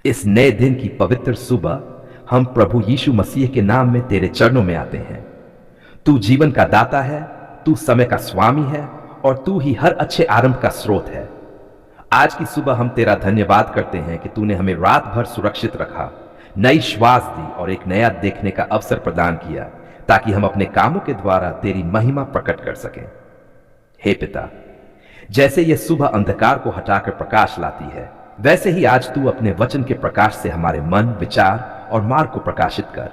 इस नए दिन की पवित्र सुबह हम प्रभु यीशु मसीह के नाम में तेरे चरणों में आते हैं। तू जीवन का दाता है, तू समय का स्वामी है और तू ही हर अच्छे आरंभ का स्रोत है। आज की सुबह हम तेरा धन्यवाद करते हैं कि तूने हमें रात भर सुरक्षित रखा, नई श्वास दी और एक नया देखने का अवसर प्रदान किया, ताकि हम अपने कामों के द्वारा तेरी महिमा प्रकट कर सकें। हे पिता, जैसे यह सुबह अंधकार को हटाकर प्रकाश लाती है, वैसे ही आज तू अपने वचन के प्रकाश से हमारे मन, विचार और मार्ग को प्रकाशित कर।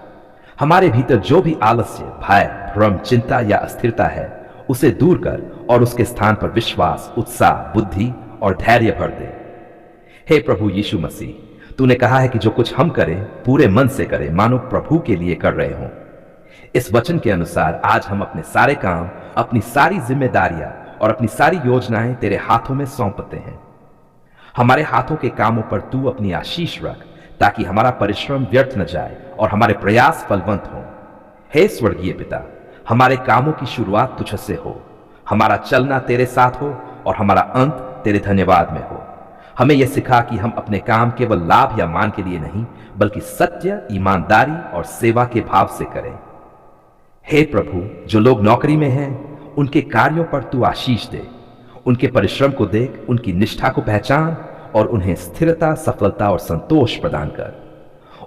हमारे भीतर जो भी आलस्य, भय, भ्रम, चिंता या अस्थिरता है, उसे दूर कर और उसके स्थान पर विश्वास, उत्साह, बुद्धि और धैर्य भर दे। हे प्रभु यीशु मसीह, तूने कहा है कि जो कुछ हम करें पूरे मन से करें, मानो प्रभु के लिए कर रहे हों। इस वचन के अनुसार आज हम अपने सारे काम, अपनी सारी जिम्मेदारियां और अपनी सारी योजनाएं तेरे हाथों में सौंपते हैं। हमारे हाथों के कामों पर तू अपनी आशीष रख, ताकि हमारा परिश्रम व्यर्थ न जाए और हमारे प्रयास फलवंत हों। हे स्वर्गीय पिता, हमारे कामों की शुरुआत तुझसे हो, हमारा चलना तेरे साथ हो और हमारा अंत तेरे धन्यवाद में हो। हमें यह सिखा कि हम अपने काम केवल लाभ या मान के लिए नहीं, बल्कि सत्य, ईमानदारी और सेवा के भाव से करें। हे प्रभु, जो लोग नौकरी में हैं, उनके कार्यों पर तू आशीष दे। उनके परिश्रम को देख, उनकी निष्ठा को पहचान और उन्हें स्थिरता, सफलता और संतोष प्रदान कर।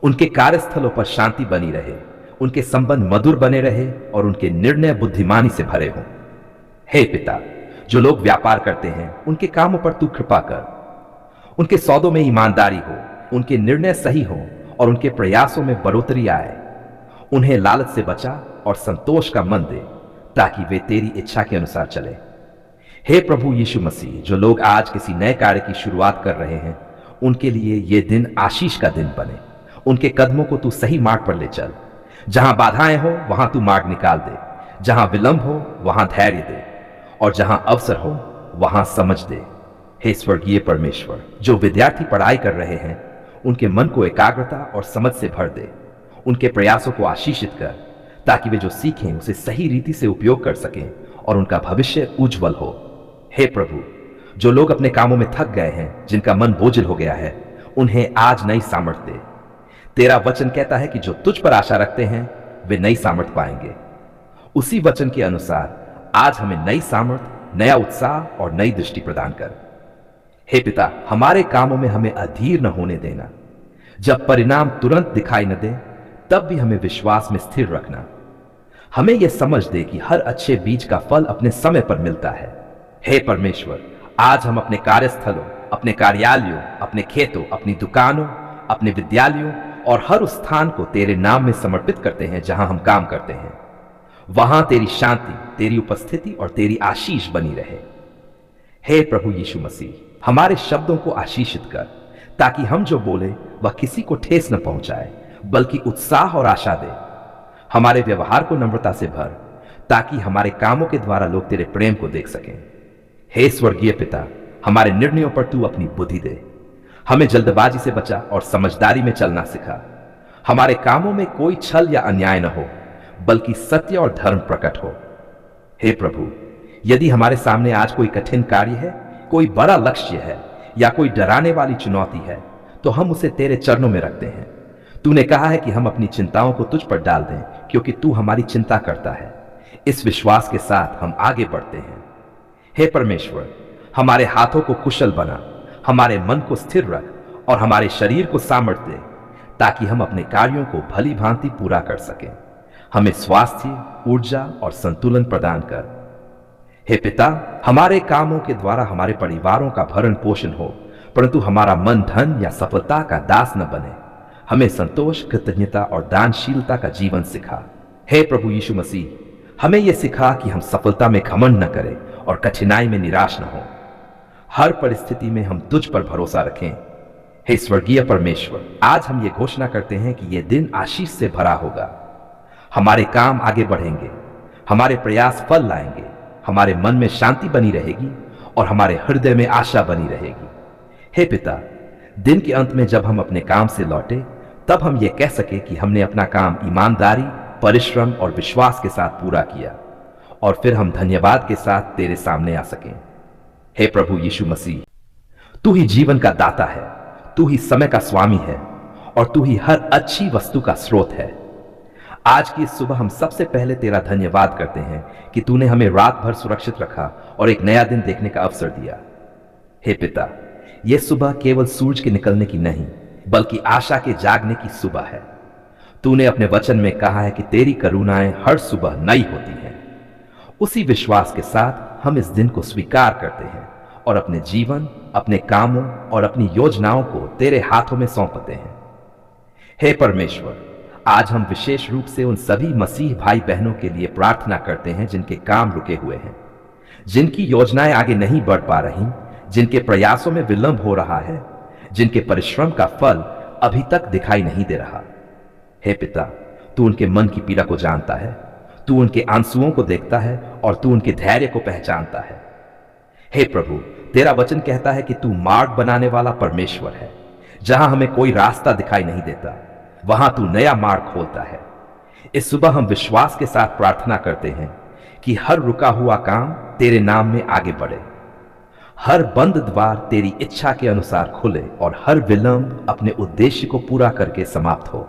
उनके कार्यस्थलों पर शांति बनी रहे, उनके संबंध मधुर बने रहे और उनके निर्णय बुद्धिमानी से भरे हों। हे पिता, जो लोग व्यापार करते हैं, उनके कामों पर तू कृपा कर। उनके सौदों में ईमानदारी हो, उनके निर्णय सही हो और उनके प्रयासों में बढ़ोतरी आए। उन्हें लालच से बचा और संतोष का मन दे, ताकि वे तेरी इच्छा के अनुसार चले। हे प्रभु यीशु मसीह, जो लोग आज किसी नए कार्य की शुरुआत कर रहे हैं, उनके लिए यह दिन आशीष का दिन बने। उनके कदमों को तू सही मार्ग पर ले चल। जहां बाधाएं हो वहां तू मार्ग निकाल दे, जहां विलंब हो वहां धैर्य दे और जहां अवसर हो वहां समझ दे। हे स्वर्गीय परमेश्वर, जो विद्यार्थी पढ़ाई कर रहे हैं, उनके मन को एकाग्रता और समझ से भर दे। उनके प्रयासों को आशीषित कर, ताकि वे जो सीखें उसे सही रीति से उपयोग कर सकें और उनका भविष्य उज्जवल हो। हे प्रभु, जो लोग अपने कामों में थक गए हैं, जिनका मन बोझिल हो गया है, उन्हें आज नई सामर्थ्य दे। तेरा वचन कहता है कि जो तुझ पर आशा रखते हैं, वे नई सामर्थ्य पाएंगे। उसी वचन के अनुसार आज हमें नई सामर्थ्य, नया उत्साह और नई दृष्टि प्रदान कर। हे पिता, हमारे कामों में हमें अधीर न होने देना। जब परिणाम तुरंत दिखाई न दे, तब भी हमें विश्वास में स्थिर रखना। हमें यह समझ दे कि हर अच्छे बीज का फल अपने समय पर मिलता है। हे परमेश्वर, आज हम अपने कार्यस्थलों, अपने कार्यालयों, अपने खेतों, अपनी दुकानों, अपने विद्यालयों और हर उस स्थान को तेरे नाम में समर्पित करते हैं जहां हम काम करते हैं। वहां तेरी शांति, तेरी उपस्थिति और तेरी आशीष बनी रहे। हे प्रभु यीशु मसीह, हमारे शब्दों को आशीषित कर, ताकि हम जो बोले वह किसी को ठेस न पहुंचाए, बल्कि उत्साह और आशा दे। हमारे व्यवहार को नम्रता से भर, ताकि हमारे कामों के द्वारा लोग तेरे प्रेम को देख सकें। हे स्वर्गीय पिता, हमारे निर्णयों पर तू अपनी बुद्धि दे। हमें जल्दबाजी से बचा और समझदारी में चलना सिखा। हमारे कामों में कोई छल या अन्याय न हो, बल्कि सत्य और धर्म प्रकट हो। हे प्रभु, यदि हमारे सामने आज कोई कठिन कार्य है, कोई बड़ा लक्ष्य है या कोई डराने वाली चुनौती है, तो हम उसे तेरे चरणों में रखते हैं। तूने कहा है कि हम अपनी चिंताओं को तुझ पर डाल दें, क्योंकि तू हमारी चिंता करता है। इस विश्वास के साथ हम आगे बढ़ते हैं। हे परमेश्वर, हमारे हाथों को कुशल बना, हमारे मन को स्थिर रख और हमारे शरीर को सामर्थ्य दे, ताकि हम अपने कार्यों को भली भांति पूरा कर सकें। हमें स्वास्थ्य, ऊर्जा और संतुलन प्रदान कर। हे पिता, हमारे कामों के द्वारा हमारे परिवारों का भरण पोषण हो, परंतु हमारा मन धन या सफलता का दास न बने। हमें संतोष, कृतज्ञता और दानशीलता का जीवन सिखा। हे प्रभु यीशु मसीह, हमें यह सिखा कि हम सफलता में घमंड न करें और कठिनाई में निराश न हो। हर परिस्थिति में हम तुझ पर भरोसा रखें। हे स्वर्गीय परमेश्वर, आज हम ये घोषणा करते हैं कि यह दिन आशीष से भरा होगा। हमारे काम आगे बढ़ेंगे, हमारे प्रयास फल लाएंगे, हमारे मन में शांति बनी रहेगी और हमारे हृदय में आशा बनी रहेगी। हे पिता, दिन के अंत में जब हम अपने काम से लौटे, तब हम ये कह सके कि हमने अपना काम ईमानदारी, परिश्रम और विश्वास के साथ पूरा किया, और फिर हम धन्यवाद के साथ तेरे सामने आ सकें। हे प्रभु यीशु मसीह, तू ही जीवन का दाता है, तू ही समय का स्वामी है और तू ही हर अच्छी वस्तु का स्रोत है। आज की इस सुबह हम सबसे पहले तेरा धन्यवाद करते हैं कि तूने हमें रात भर सुरक्षित रखा और एक नया दिन देखने का अवसर दिया। हे पिता, यह सुबह केवल सूरज के निकलने की नहीं बल्कि आशा के जागने की सुबह है। तूने अपने वचन में कहा है कि तेरी करुणाएं हर सुबह नई होती हैं। उसी विश्वास के साथ हम इस दिन को स्वीकार करते हैं और अपने जीवन, अपने कामों और अपनी योजनाओं को तेरे हाथों में सौंपते हैं। हे परमेश्वर, आज हम विशेष रूप से उन सभी मसीह भाई बहनों के लिए प्रार्थना करते हैं जिनके काम रुके हुए हैं, जिनकी योजनाएं आगे नहीं बढ़ पा रही, जिनके प्रयासों में विलंब हो रहा है, जिनके परिश्रम का फल अभी तक दिखाई नहीं दे रहा। हे पिता, तू उनके मन की पीड़ा को जानता है, तू उनके आंसुओं को देखता है और तू उनके धैर्य को पहचानता है। हे प्रभु, तेरा वचन कहता है कि तू मार्ग बनाने वाला परमेश्वर है। जहां हमें कोई रास्ता दिखाई नहीं देता, वहां तू नया मार्ग खोलता है। इस सुबह हम विश्वास के साथ प्रार्थना करते हैं कि हर रुका हुआ काम तेरे नाम में आगे बढ़े, हर बंद द्वार तेरी इच्छा के अनुसार खुले और हर विलंब अपने उद्देश्य को पूरा करके समाप्त हो।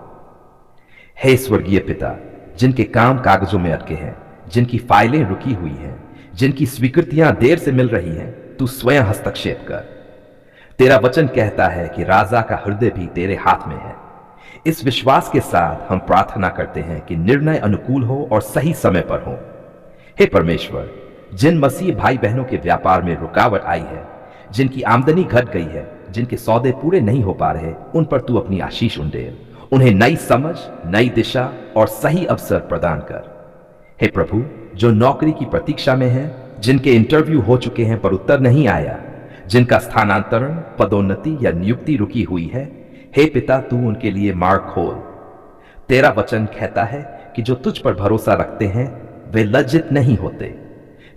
हे स्वर्गीय पिता, जिनके काम कागजों में अटके हैं, जिनकी फाइलें रुकी हुई हैं, जिनकी स्वीकृतियां देर से मिल रही हैं, तू स्वयं हस्तक्षेप कर। तेरा वचन कहता है कि राजा का हृदय भी तेरे हाथ में है। इस विश्वास के साथ हम प्रार्थना करते हैं कि निर्णय अनुकूल हो और सही समय पर हो। हे परमेश्वर, जिन मसीह भाई बहनों के व्यापार में रुकावट आई है, जिनकी आमदनी घट गई है, जिनके सौदे पूरे नहीं हो पा रहे, उन पर तू अपनी आशीष उंडेल। उन्हें नई समझ, नई दिशा और सही अवसर प्रदान कर। हे प्रभु, जो नौकरी की प्रतीक्षा में हैं, जिनके इंटरव्यू हो चुके हैं पर उत्तर नहीं आया, जिनका स्थानांतरण, पदोन्नति या नियुक्ति रुकी हुई है, हे पिता, तू उनके लिए मार्ग खोल। तेरा वचन कहता है कि जो तुझ पर भरोसा रखते हैं वे लज्जित नहीं होते।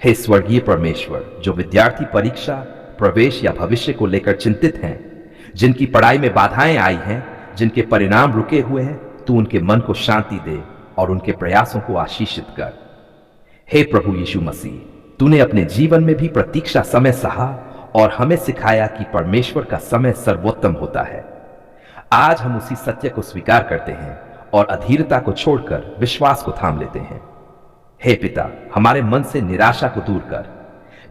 हे स्वर्गीय परमेश्वर, जो विद्यार्थी परीक्षा, प्रवेश या भविष्य को लेकर चिंतित हैं, जिनकी पढ़ाई में बाधाएं आई हैं, जिनके परिणाम रुके हुए हैं, तू उनके मन को शांति दे और उनके प्रयासों को आशीषित कर। हे प्रभु यीशु मसीह, तूने अपने जीवन में भी प्रतीक्षा समय सहा और हमें सिखाया कि परमेश्वर का समय सर्वोत्तम होता है। आज हम उसी सत्य को स्वीकार करते हैं और अधीरता को छोड़कर विश्वास को थाम लेते हैं। हे पिता, हमारे मन से निराशा को दूर कर।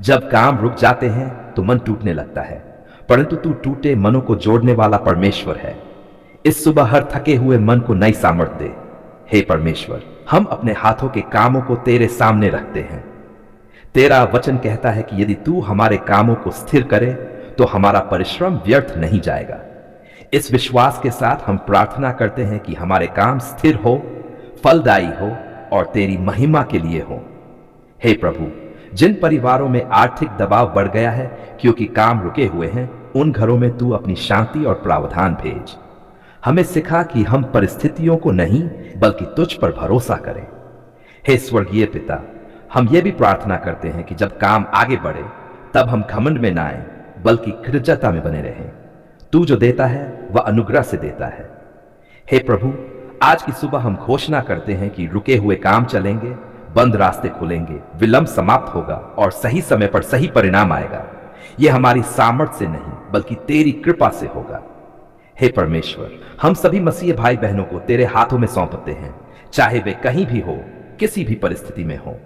जब काम रुक जाते हैं तो मन टूटने लगता है, परंतु तू टूटे मनों को जोड़ने वाला परमेश्वर है। इस सुबह हर थके हुए मन को नई सामर्थ्य दे। हे परमेश्वर, हम अपने हाथों के कामों को तेरे सामने रखते हैं। तेरा वचन कहता है कि यदि तू हमारे कामों को स्थिर करे तो हमारा परिश्रम व्यर्थ नहीं जाएगा। इस विश्वास के साथ हम प्रार्थना करते हैं कि हमारे काम स्थिर हो, फलदायी हो और तेरी महिमा के लिए हो। हे प्रभु, जिन परिवारों में आर्थिक दबाव बढ़ गया है क्योंकि काम रुके हुए हैं, उन घरों में तू अपनी शांति और प्रावधान भेज। हमें सिखा कि हम परिस्थितियों को नहीं बल्कि तुझ पर भरोसा करें। हे स्वर्गीय पिता, हम ये भी प्रार्थना करते हैं कि जब काम आगे बढ़े तब हम घमंड में ना आए बल्कि कृतज्ञता में बने रहें। तू जो देता है वह अनुग्रह से देता है। हे प्रभु, आज की सुबह हम घोषणा करते हैं कि रुके हुए काम चलेंगे, बंद रास्ते खुलेंगे, विलंब समाप्त होगा और सही समय पर सही परिणाम आएगा। यह हमारी सामर्थ्य से नहीं बल्कि तेरी कृपा से होगा। हे परमेश्वर, हम सभी मसीह भाई बहनों को तेरे हाथों में सौंपते हैं, चाहे वे कहीं भी हो, किसी भी परिस्थिति में हो।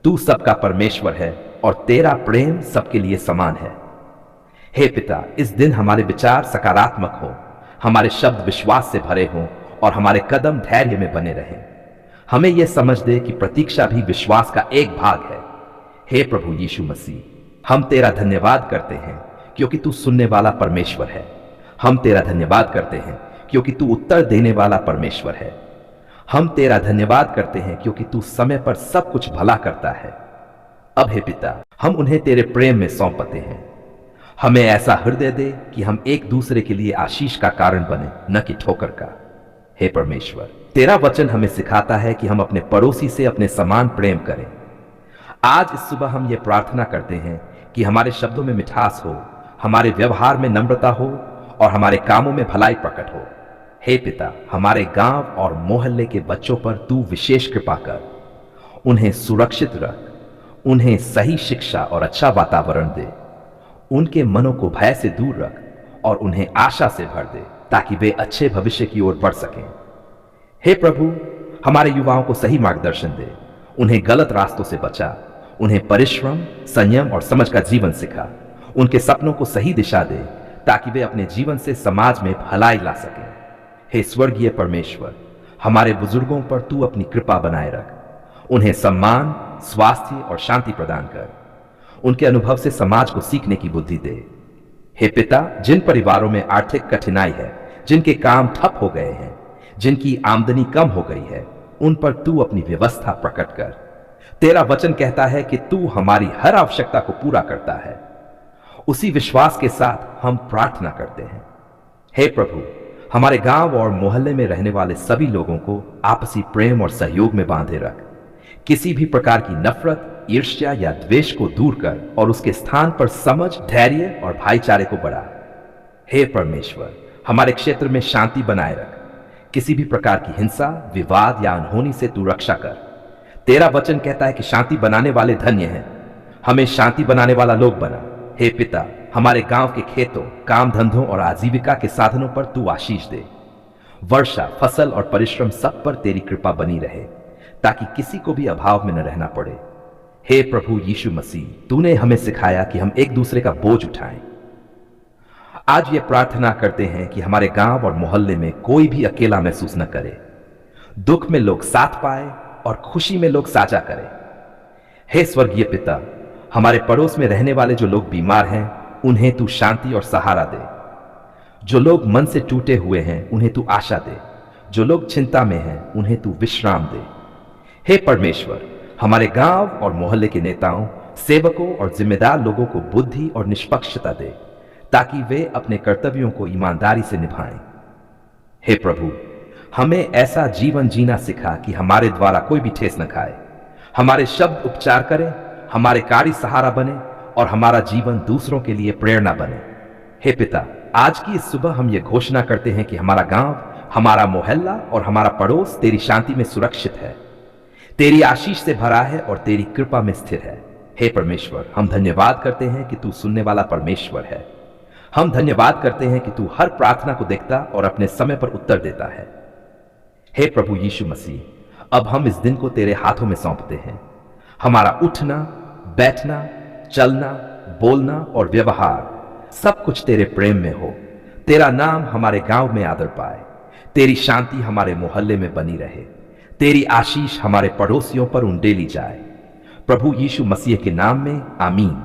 तू सबका परमेश्वर है और तेरा प्रेम सबके लिए समान है। हे पिता, इस दिन हमारे विचार सकारात्मक हो, हमारे शब्द विश्वास से भरे हों और हमारे कदम धैर्य में बने रहें। हमें यह समझ दे कि प्रतीक्षा भी विश्वास का एक भाग है। हे प्रभु यीशु मसीह, हम तेरा धन्यवाद करते हैं क्योंकि तू सुनने वाला परमेश्वर है। हम तेरा धन्यवाद करते हैं क्योंकि तू उत्तर देने वाला परमेश्वर है। हम तेरा धन्यवाद करते हैं क्योंकि तू समय पर सब कुछ भला करता है। अब हे पिता, हम उन्हें तेरे प्रेम में सौंपते हैं। हमें ऐसा हृदय दे कि हम एक दूसरे के लिए आशीष का कारण बने, न कि ठोकर का। हे परमेश्वर, तेरा वचन हमें सिखाता है कि हम अपने पड़ोसी से अपने समान प्रेम करें। आज इस सुबह हम ये प्रार्थना करते हैं कि हमारे शब्दों में मिठास हो, हमारे व्यवहार में नम्रता हो और हमारे कामों में भलाई प्रकट हो। हे पिता, हमारे गांव और मोहल्ले के बच्चों पर तू विशेष कृपा कर। उन्हें सुरक्षित रख, उन्हें सही शिक्षा और अच्छा वातावरण दे। उनके मनों को भय से दूर रख और उन्हें आशा से भर दे ताकि वे अच्छे भविष्य की ओर बढ़ सकें। हे प्रभु, हमारे युवाओं को सही मार्गदर्शन दे, उन्हें गलत रास्तों से बचा, उन्हें परिश्रम, संयम और समझ का जीवन सिखा, उनके सपनों को सही दिशा दे ताकि वे अपने जीवन से समाज में भलाई ला सकें। हे स्वर्गीय परमेश्वर, हमारे बुजुर्गों पर तू अपनी कृपा बनाए रख, उन्हें सम्मान, स्वास्थ्य और शांति प्रदान कर, उनके अनुभव से समाज को सीखने की बुद्धि दे। हे पिता, जिन परिवारों में आर्थिक कठिनाई है, जिनके काम ठप हो गए हैं, जिनकी आमदनी कम हो गई है, उन पर तू अपनी व्यवस्था प्रकट कर। तेरा वचन कहता है कि तू हमारी हर आवश्यकता को पूरा करता है। उसी विश्वास के साथ हम प्रार्थना करते हैं। हे प्रभु, हमारे गांव और मोहल्ले में रहने वाले सभी लोगों को आपसी प्रेम और सहयोग में बांधे रख, किसी भी प्रकार की नफरत, ईर्ष्या या द्वेष को दूर कर और उसके स्थान पर समझ, धैर्य और भाईचारे को बढ़ा। हे परमेश्वर, हमारे क्षेत्र में शांति बनाए रख, किसी भी प्रकार की हिंसा, विवाद या अनहोनी से तू रक्षा कर। तेरा वचन कहता है कि शांति बनाने वाले धन्य हैं। हमें शांति बनाने वाला लोग बना। हे पिता, हमारे गांव के खेतों, काम धंधों और आजीविका के साधनों पर तू आशीष दे। वर्षा, फसल और परिश्रम सब पर तेरी कृपा बनी रहे ताकि किसी को भी अभाव में न रहना पड़े। हे प्रभु यीशु मसीह, तूने हमें सिखाया कि हम एक दूसरे का बोझ उठाएं। आज ये प्रार्थना करते हैं कि हमारे गांव और मोहल्ले में कोई भी अकेला महसूस न करे। दुख में लोग साथ पाए और खुशी में लोग साझा करें। हे स्वर्गीय पिता, हमारे पड़ोस में रहने वाले जो लोग बीमार हैं, उन्हें तू शांति और सहारा दे। जो लोग मन से टूटे हुए हैं, उन्हें तू आशा दे। जो लोग चिंता में हैं, उन्हें तू विश्राम दे। हे परमेश्वर, हमारे गांव और मोहल्ले के नेताओं, सेवकों और जिम्मेदार लोगों को बुद्धि और निष्पक्षता दे ताकि वे अपने कर्तव्यों को ईमानदारी से निभाएं। हे प्रभु, हमें ऐसा जीवन जीना सिखा कि हमारे द्वारा कोई भी ठेस न खाए, हमारे शब्द उपचार करें, हमारे कार्य सहारा बने और हमारा जीवन दूसरों के लिए प्रेरणा बने। हे पिता, आज की इस सुबह हम ये घोषणा करते हैं कि हमारा गांव, हमारा मोहल्ला और हमारा पड़ोस तेरी शांति में सुरक्षित है, तेरी आशीष से भरा है और तेरी कृपा में स्थिर है। हे परमेश्वर, हम धन्यवाद करते हैं कि तू सुनने वाला परमेश्वर है। हम धन्यवाद करते हैं कि तू हर प्रार्थना को देखता और अपने समय पर उत्तर देता है। हे प्रभु यीशु मसीह, अब हम इस दिन को तेरे हाथों में सौंपते हैं। हमारा उठना, बैठना, चलना, बोलना और व्यवहार सब कुछ तेरे प्रेम में हो। तेरा नाम हमारे गांव में आदर पाए, तेरी शांति हमारे मोहल्ले में बनी रहे, तेरी आशीष हमारे पड़ोसियों पर उंडेली जाए। प्रभु यीशु मसीह के नाम में आमीन।